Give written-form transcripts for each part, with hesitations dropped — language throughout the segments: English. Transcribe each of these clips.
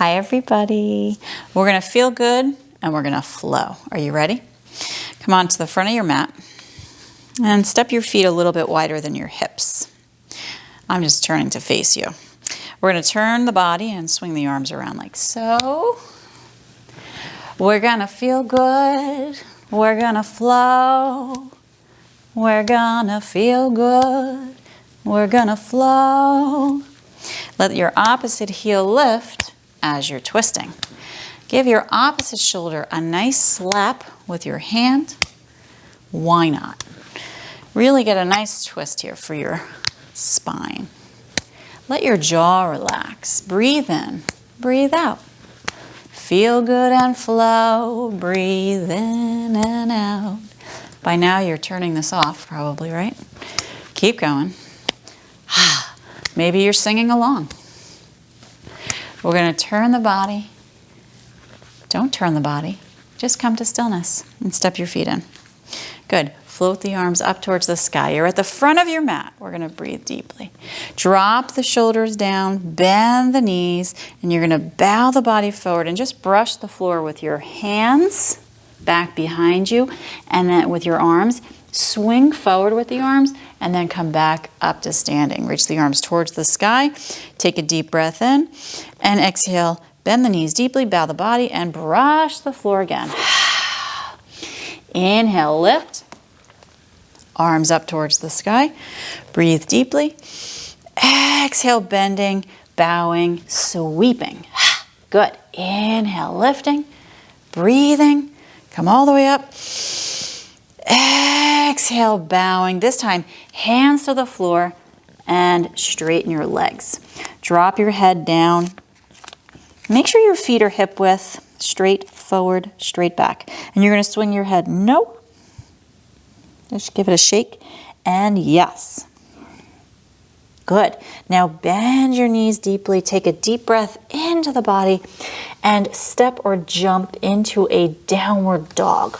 Hi everybody. We're gonna feel good and we're gonna flow. Are you ready? Come on to the front of your mat and step your feet a little bit wider than your hips. I'm just turning to face you. We're gonna turn the body and swing the arms around like so. We're gonna feel good. We're gonna flow. We're gonna feel good. We're gonna flow. Let your opposite heel lift as you're twisting. Give your opposite shoulder a nice slap with your hand. Why not? Really get a nice twist here for your spine. Let your jaw relax. Breathe in, breathe out. Feel good and flow. Breathe in and out. By now you're turning this off probably, right? Keep going. Maybe you're singing along. We're going to turn the body. Don't turn the body. Just come to stillness and step your feet in. Good. Float the arms up towards the sky. You're at the front of your mat. We're going to breathe deeply. Drop the shoulders down, bend the knees, and you're going to bow the body forward and just brush the floor with your hands back behind you, and then with your arms. Swing forward with the arms and then come back up to standing. Reach the arms towards the sky. Take a deep breath in and exhale. Bend the knees deeply, bow the body, and brush the floor again. Inhale, lift. Arms up towards the sky. Breathe deeply. Exhale, bending, bowing, sweeping. Good. Inhale, lifting, breathing. Come all the way up. Exhale, bowing. This time, hands to the floor and straighten your legs. Drop your head down. Make sure your feet are hip width, straight forward, straight back. And you're going to swing your head no. Just give it a shake and yes. Good. Now bend your knees deeply. Take a deep breath into the body and step or jump into a downward dog.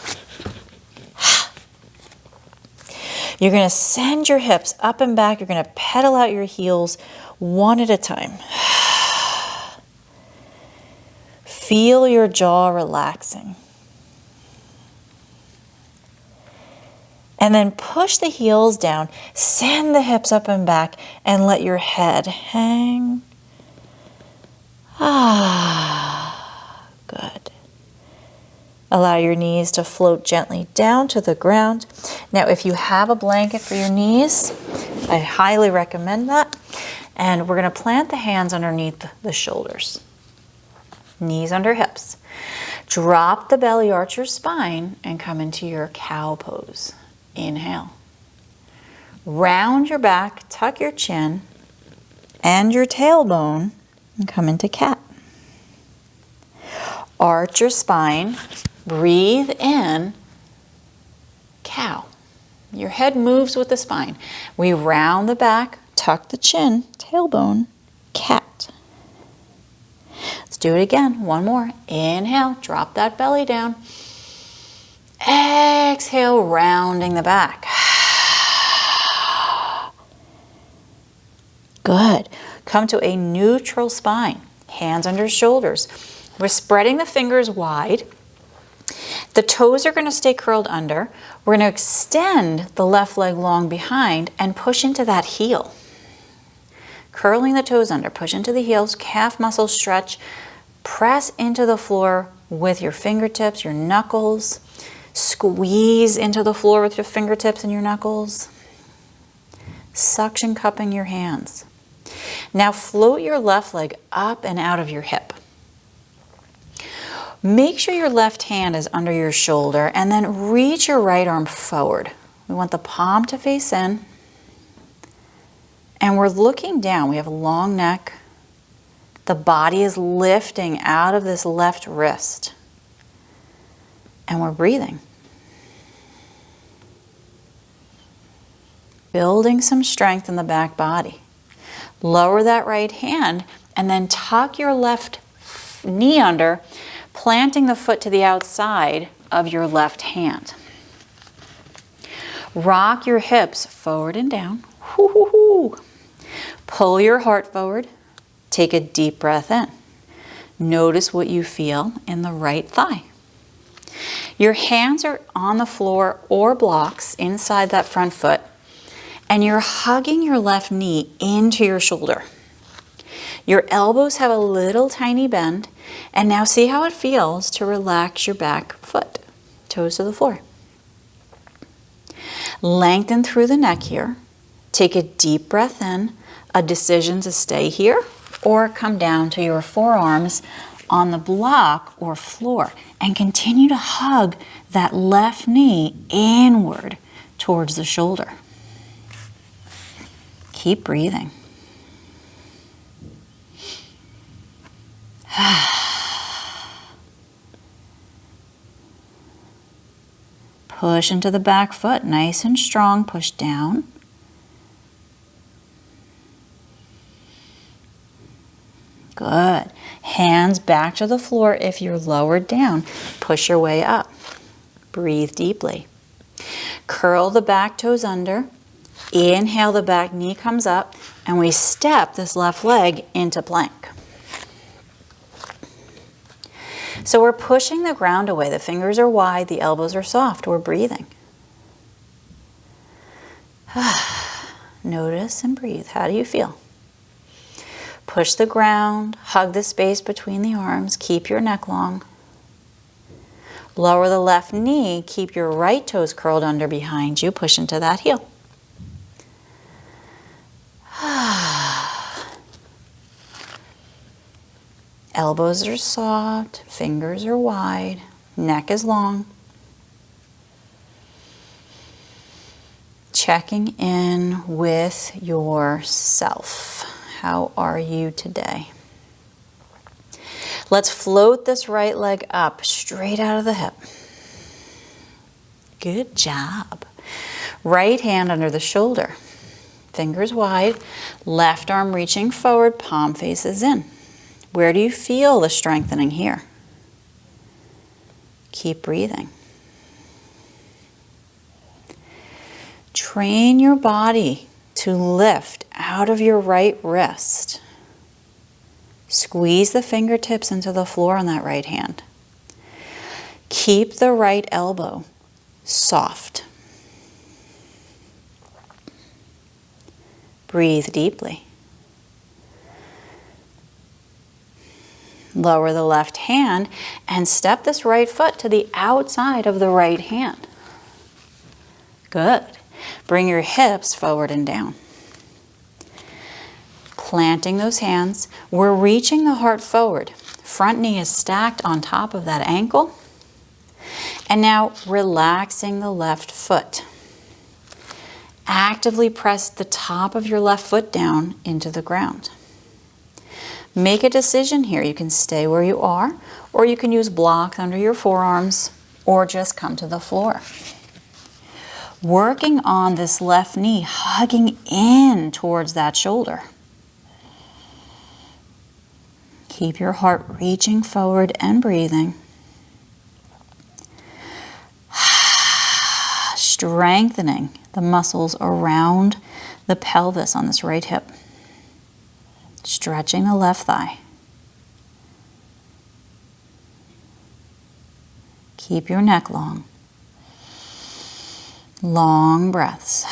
You're going to send your hips up and back. You're going to pedal out your heels one at a time. Feel your jaw relaxing. And then push the heels down. Send the hips up and back and let your head hang. Good. Allow your knees to float gently down to the ground. Now, if you have a blanket for your knees, I highly recommend that. And we're going to plant the hands underneath the shoulders. Knees under hips. Drop the belly, arch your spine, and come into your cow pose. Inhale. Round your back, tuck your chin and your tailbone, and come into cat. Arch your spine. Breathe in, cow. Your head moves with the spine. We round the back, tuck the chin, tailbone, cat. Let's do it again. One more. Inhale, drop that belly down. Exhale, rounding the back. Good. Come to a neutral spine. Hands under shoulders. We're spreading the fingers wide. The toes are going to stay curled under. We're going to extend the left leg long behind and push into that heel. Curling the toes under, push into the heels, calf muscles stretch. Press into the floor with your fingertips, your knuckles. Squeeze into the floor with your fingertips and your knuckles. Suction cupping your hands. Now float your left leg up and out of your hip. Make sure your left hand is under your shoulder and then reach your right arm forward. We want the palm to face in. And we're looking down. We have a long neck. The body is lifting out of this left wrist. And we're breathing. Building some strength in the back body. Lower that right hand and then tuck your left knee under, planting the foot to the outside of your left hand. Rock your hips forward and down. Pull your heart forward. Take a deep breath in. Notice what you feel in the right thigh. Your hands are on the floor or blocks inside that front foot, and you're hugging your left knee into your shoulder. Your elbows have a little tiny bend, and now see how it feels to relax your back foot, toes to the floor. Lengthen through the neck here. Take a deep breath in, a decision to stay here or come down to your forearms on the block or floor, and continue to hug that left knee inward towards the shoulder. Keep breathing. Push into the back foot, nice and strong. Push down. Good. Hands back to the floor if you're lowered down. Push your way up. Breathe deeply. Curl the back toes under. Inhale, the back knee comes up, and we step this left leg into plank. So we're pushing the ground away. The fingers are wide, the elbows are soft. We're breathing. Notice and breathe. How do you feel? Push the ground, hug the space between the arms, keep your neck long. Lower the left knee, keep your right toes curled under behind you, push into that heel. Elbows are soft, fingers are wide, neck is long. Checking in with yourself. How are you today? Let's float this right leg up, straight out of the hip. Good job. Right hand under the shoulder. Fingers wide, left arm reaching forward, palm faces in. Where do you feel the strengthening here? Keep breathing. Train your body to lift out of your right wrist. Squeeze the fingertips into the floor on that right hand. Keep the right elbow soft. Breathe deeply. Lower the left hand and step this right foot to the outside of the right hand. Good. Bring your hips forward and down. Planting those hands, we're reaching the heart forward. Front knee is stacked on top of that ankle. And now relaxing the left foot. Actively press the top of your left foot down into the ground. Make a decision here. You can stay where you are, or you can use blocks under your forearms, or just come to the floor. Working on this left knee, hugging in towards that shoulder. Keep your heart reaching forward and breathing. Strengthening the muscles around the pelvis on this right hip. Stretching the left thigh. Keep your neck long. Long breaths.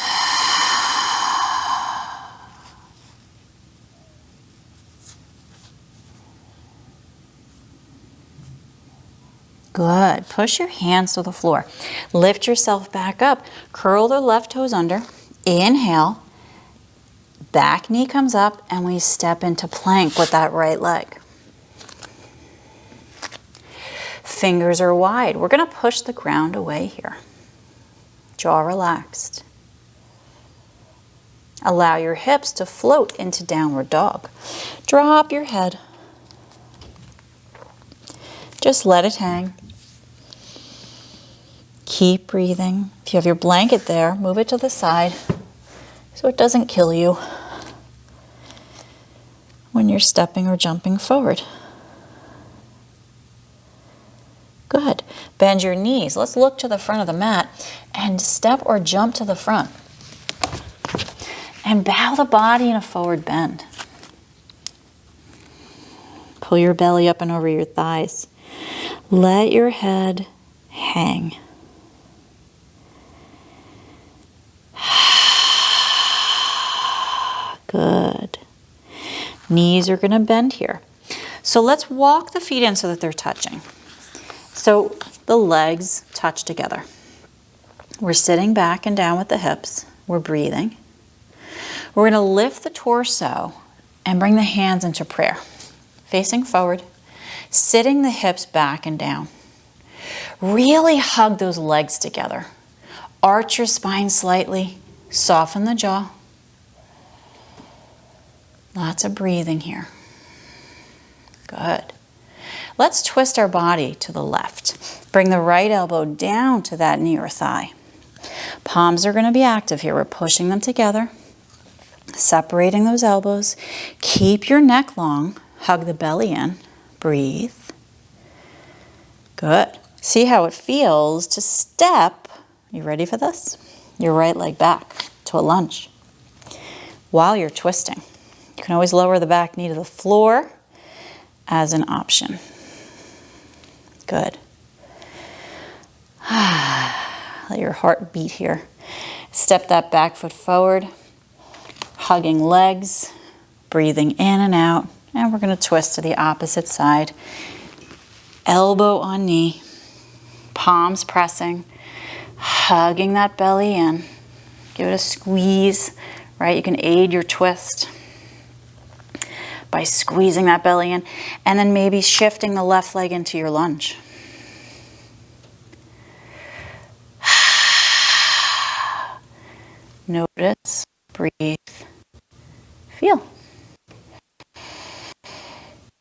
Good. Push your hands to the floor. Lift yourself back up. Curl the left toes under. Inhale. Back knee comes up and we step into plank with that right leg. Fingers are wide. We're going to push the ground away here. Jaw relaxed. Allow your hips to float into downward dog. Drop your head. Just let it hang. Keep breathing. If you have your blanket there, move it to the side so it doesn't kill you when you're stepping or jumping forward. Good. Bend your knees. Let's look to the front of the mat and step or jump to the front. And bow the body in a forward bend. Pull your belly up and over your thighs. Let your head hang. Good. Knees are going to bend here. So let's walk the feet in so that they're touching. So the legs touch together. We're sitting back and down with the hips. We're breathing. We're going to lift the torso and bring the hands into prayer. Facing forward, sitting the hips back and down. Really hug those legs together. Arch your spine slightly. Soften the jaw. Lots of breathing here. Good. Let's twist our body to the left. Bring the right elbow down to that knee or thigh. Palms are going to be active here. We're pushing them together, separating those elbows. Keep your neck long. Hug the belly in. Breathe. Good. See how it feels to step. You ready for this? Your right leg back to a lunge while you're twisting. You can always lower the back knee to the floor as an option. Good. Let your heart beat here. Step that back foot forward, hugging legs, breathing in and out, and we're going to twist to the opposite side. Elbow on knee, palms pressing, hugging that belly in. Give it a squeeze, right? You can aid your twist by squeezing that belly in, and then maybe shifting the left leg into your lunge. Notice, breathe, feel.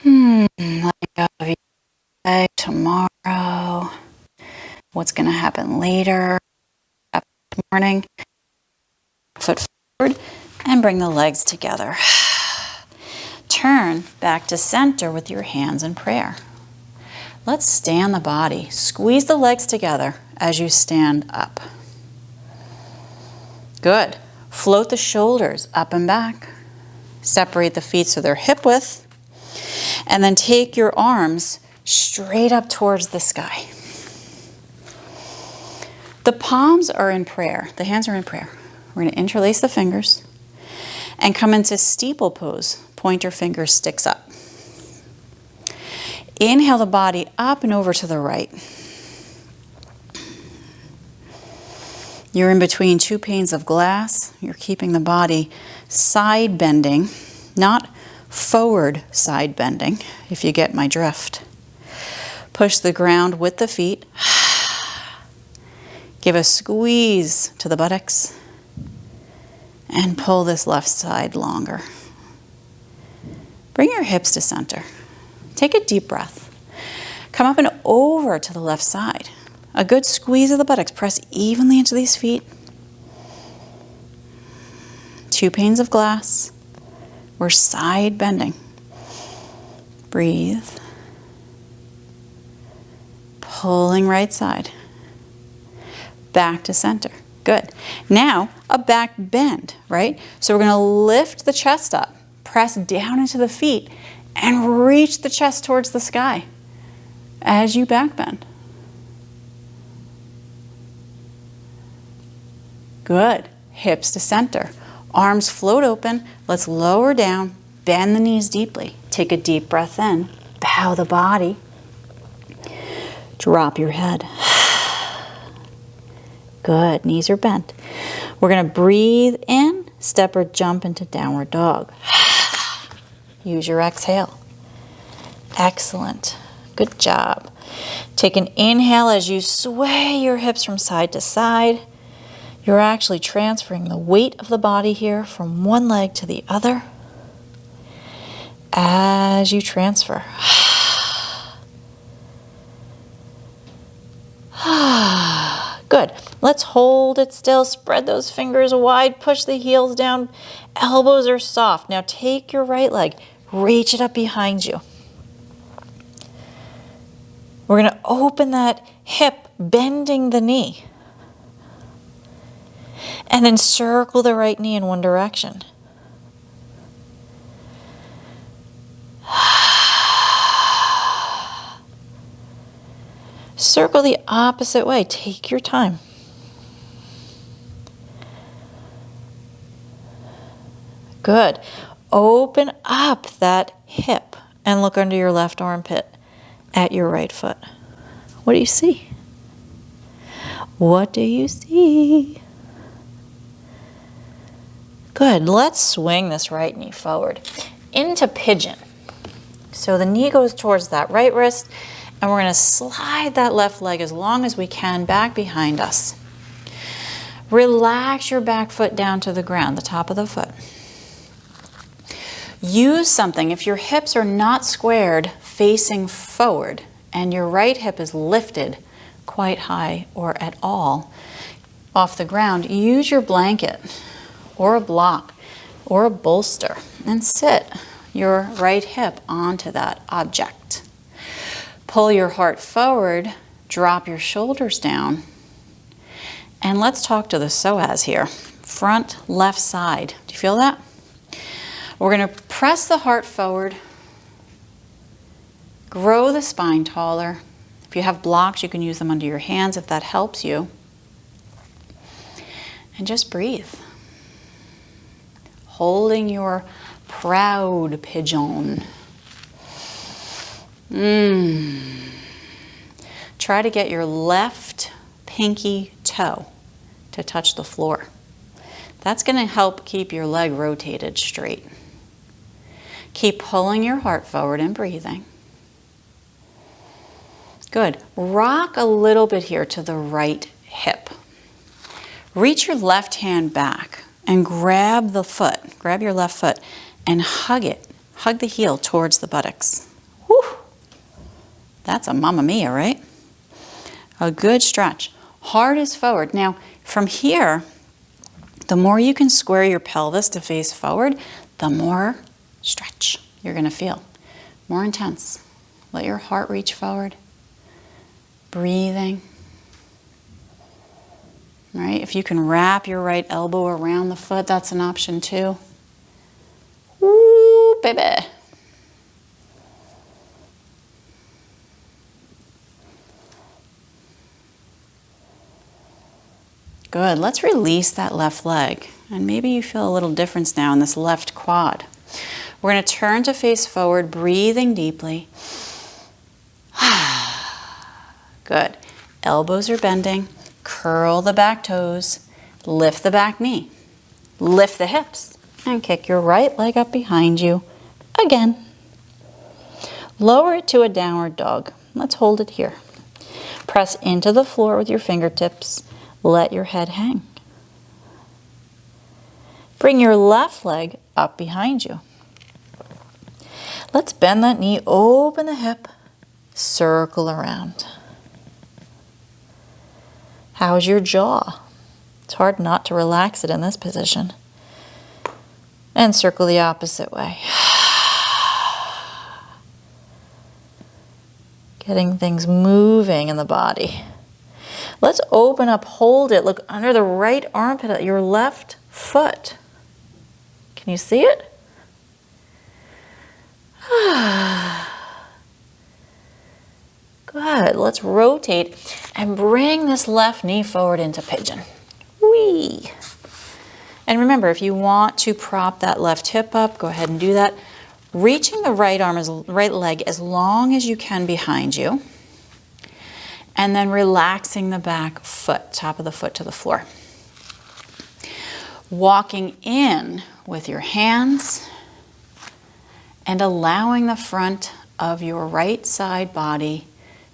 Letting go of your day, tomorrow, what's going to happen later, morning. Foot forward and bring the legs together. Turn back to center with your hands in prayer. Let's stand the body. Squeeze the legs together as you stand up. Good. Float the shoulders up and back. Separate the feet so they're hip width. And then take your arms straight up towards the sky. The palms are in prayer. The hands are in prayer. We're going to interlace the fingers and come into steeple pose. Pointer finger sticks up. Inhale the body up and over to the right. You're in between two panes of glass. You're keeping the body side bending, not forward side bending, if you get my drift. Push the ground with the feet. Give a squeeze to the buttocks and pull this left side longer. Bring your hips to center. Take a deep breath. Come up and over to the left side. A good squeeze of the buttocks. Press evenly into these feet. Two panes of glass. We're side bending. Breathe. Pulling right side. Back to center. Good. Now, a back bend, right? So we're going to lift the chest up, press down into the feet, and reach the chest towards the sky as you back bend. Good. Hips to center. Arms float open. Let's lower down, bend the knees deeply. Take a deep breath in. Bow the body. Drop your head. Good. Knees are bent. We're going to breathe in, step or jump into downward dog. Use your exhale. Excellent. Good job. Take an inhale as you sway your hips from side to side. You're actually transferring the weight of the body here from one leg to the other as you transfer. Good. Let's hold it still. Spread those fingers wide. Push the heels down. Elbows are soft. Now take your right leg. Reach it up behind you. We're going to open that hip, bending the knee. And then circle the right knee in one direction. Circle the opposite way. Take your time. Good. Open up that hip and look under your left armpit at your right foot. What do you see? What do you see? Good. Let's swing this right knee forward into pigeon. So the knee goes towards that right wrist, and we're going to slide that left leg as long as we can back behind us. Relax your back foot down to the ground, the top of the foot. Use something. If your hips are not squared facing forward and your right hip is lifted quite high or at all off the ground, use your blanket or a block or a bolster and sit your right hip onto that object. Pull your heart forward, drop your shoulders down, and let's talk to the psoas here. Front left side. Do you feel that? We're going to press the heart forward, grow the spine taller. If you have blocks, you can use them under your hands if that helps you. And just breathe. Holding your proud pigeon. Try to get your left pinky toe to touch the floor. That's going to help keep your leg rotated straight. Keep pulling your heart forward and breathing. Good. Rock a little bit here to the right hip. Reach your left hand back and grab the foot. Grab your left foot and hug it. Hug the heel towards the buttocks. Whew. That's a mamma mia, right? A good stretch. Heart is forward. Now, from here, the more you can square your pelvis to face forward, the more stretch you're going to feel. More intense. Let your heart reach forward. Breathing. All right, if you can wrap your right elbow around the foot, that's an option too. Woo, baby. Good. Let's release that left leg. And maybe you feel a little difference now in this left quad. We're going to turn to face forward, breathing deeply. Good. Elbows are bending. Curl the back toes. Lift the back knee. Lift the hips. And kick your right leg up behind you again. Lower it to a downward dog. Let's hold it here. Press into the floor with your fingertips. Let your head hang. Bring your left leg up behind you. Let's bend that knee, open the hip, circle around. How's your jaw? It's hard not to relax it in this position. And circle the opposite way. Getting things moving in the body. Let's open up, hold it. Look under the right armpit at your left foot. Can you see it? Good. Let's rotate and bring this left knee forward into pigeon. Whee! And remember, if you want to prop that left hip up, go ahead and do that. Reaching the right leg as long as you can behind you. And then relaxing the back foot, top of the foot to the floor. Walking in with your hands and allowing the front of your right side body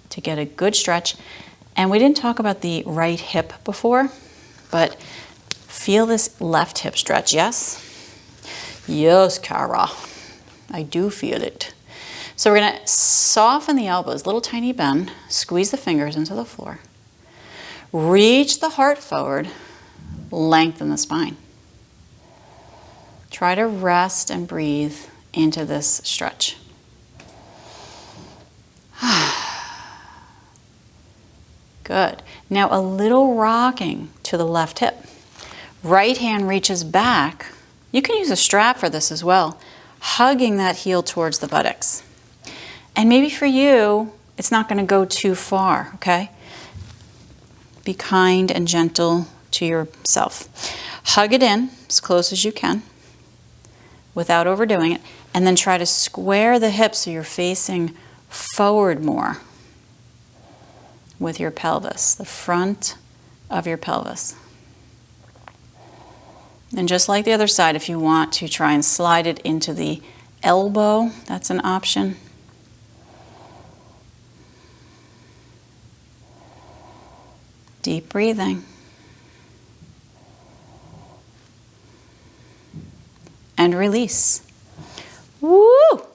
to get a good stretch. And we didn't talk about the right hip before, but feel this left hip stretch, yes? Yes, Kara, I do feel it. So we're going to soften the elbows, little tiny bend, squeeze the fingers into the floor. Reach the heart forward, lengthen the spine. Try to rest and breathe into this stretch. Good. Now a little rocking to the left hip. Right hand reaches back. You can use a strap for this as well. Hugging that heel towards the buttocks. And maybe for you, It's not going to go too far, okay? Be kind and gentle to yourself. Hug it in as close as you can without overdoing it, and then try to square the hips so you're facing forward more with your pelvis, the front of your pelvis. And just like the other side, if you want to try and slide it into the elbow, that's an option. Deep breathing. And release. Woo!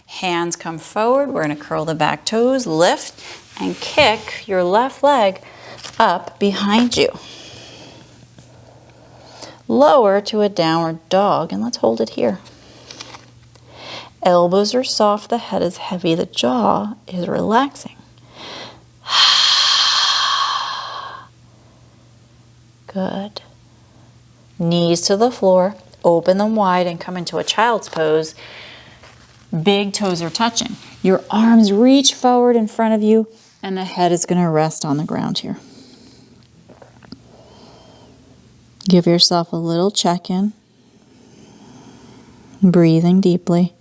Hands come forward. We're going to curl the back toes, lift, and kick your left leg up behind you. Lower to a downward dog, and let's hold it here. Elbows are soft, the head is heavy, the jaw is relaxing. Good. Knees to the floor, open them wide and come into a child's pose. Big toes are touching. Your arms reach forward in front of you, and the head is going to rest on the ground here. Give yourself a little check-in. Breathing deeply.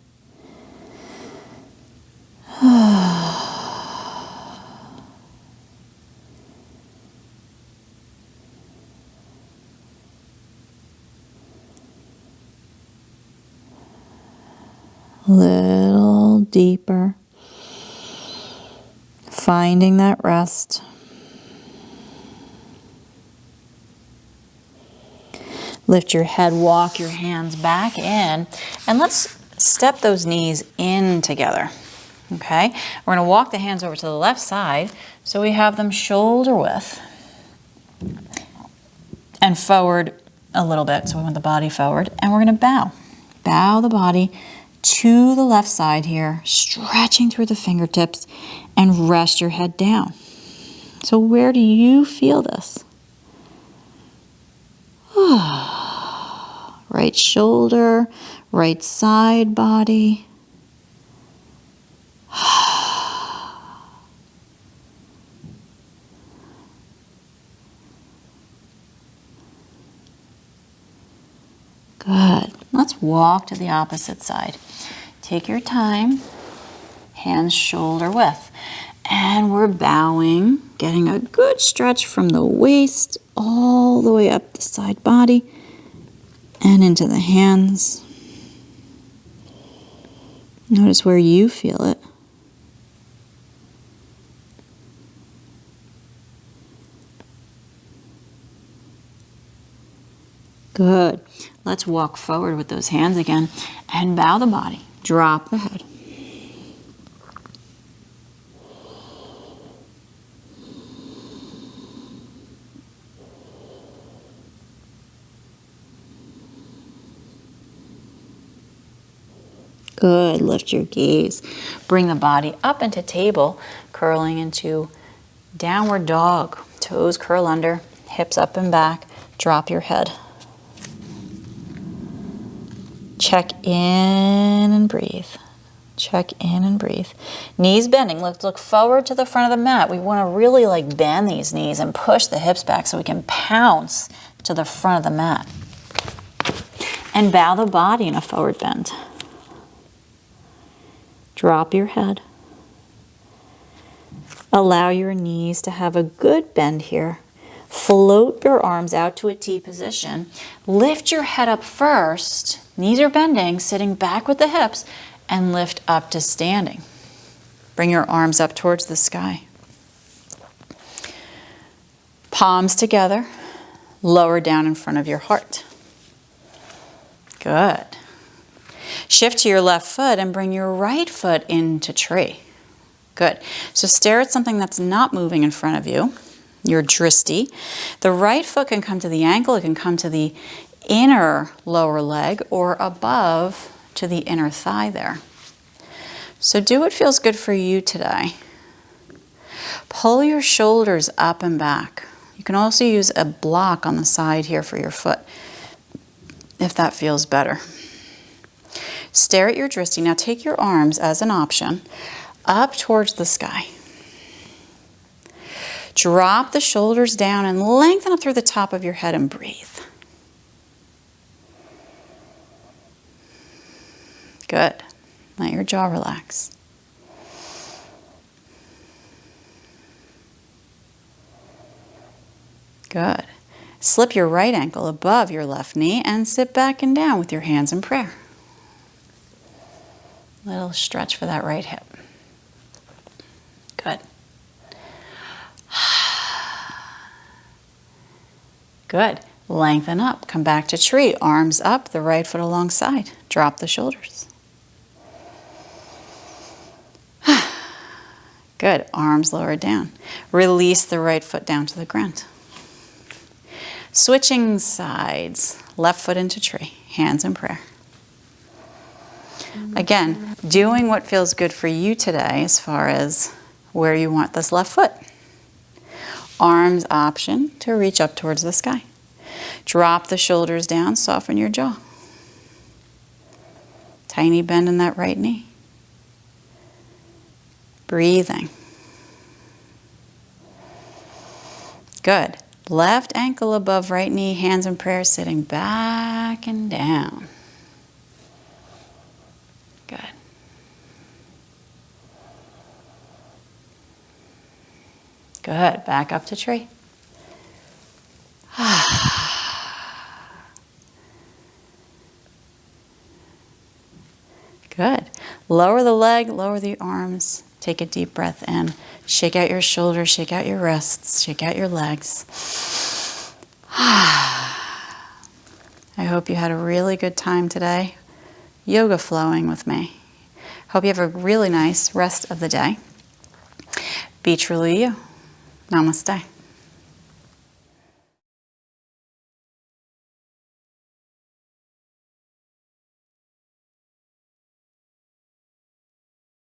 Little deeper. Finding that rest. Lift your head, walk your hands back in, and let's step those knees in together. Okay? We're going to walk the hands over to the left side so we have them shoulder width and forward a little bit. So we want the body forward, and we're going to bow. Bow the body to the left side here, stretching through the fingertips, and rest your head down. So where do you feel this? Right shoulder, right side body. Good. Let's walk to the opposite side. Take your time, hands shoulder width. And we're bowing, getting a good stretch from the waist all the way up the side body and into the hands. Notice where you feel it. Good. Let's walk forward with those hands again and bow the body. Drop the head. Good. Lift your gaze. Bring the body up into table, curling into downward dog. Toes curl under, hips up and back. Drop your head. Check in and breathe. Check in and breathe. Knees bending. Let's look forward to the front of the mat. We want to really bend these knees and push the hips back so we can pounce to the front of the mat. And bow the body in a forward bend. Drop your head. Allow your knees to have a good bend here. Float your arms out to a T position. Lift your head up first. Knees are bending, sitting back with the hips, and lift up to standing. Bring your arms up towards the sky. Palms together, lower down in front of your heart. Good. Shift to your left foot and bring your right foot into tree. Good. So stare at something that's not moving in front of you. Your dristi. The right foot can come to the ankle. It can come to the inner lower leg or above to the inner thigh there. So do what feels good for you today. Pull your shoulders up and back. You can also use a block on the side here for your foot if that feels better. Stare at your dristi. Now take your arms as an option up towards the sky. Drop the shoulders down and lengthen up through the top of your head and breathe. Good. Let your jaw relax. Good. Slip your right ankle above your left knee and sit back and down with your hands in prayer. Little stretch for that right hip. Good. Good. Lengthen up. Come back to tree. Arms up, the right foot alongside. Drop the shoulders. Good. Arms lowered down. Release the right foot down to the ground. Switching sides. Left foot into tree. Hands in prayer. Again, doing what feels good for you today as far as where you want this left foot. Arms option to reach up towards the sky. Drop the shoulders down, soften your jaw. Tiny bend in that right knee. Breathing. Good. Left ankle above right knee, hands in prayer, sitting back and down. Good. Good. Back up to tree. Good. Lower the leg, lower the arms. Take a deep breath in. Shake out your shoulders, shake out your wrists, shake out your legs. I hope you had a really good time today yoga flowing with me. Hope you have a really nice rest of the day. Be truly you. Namaste.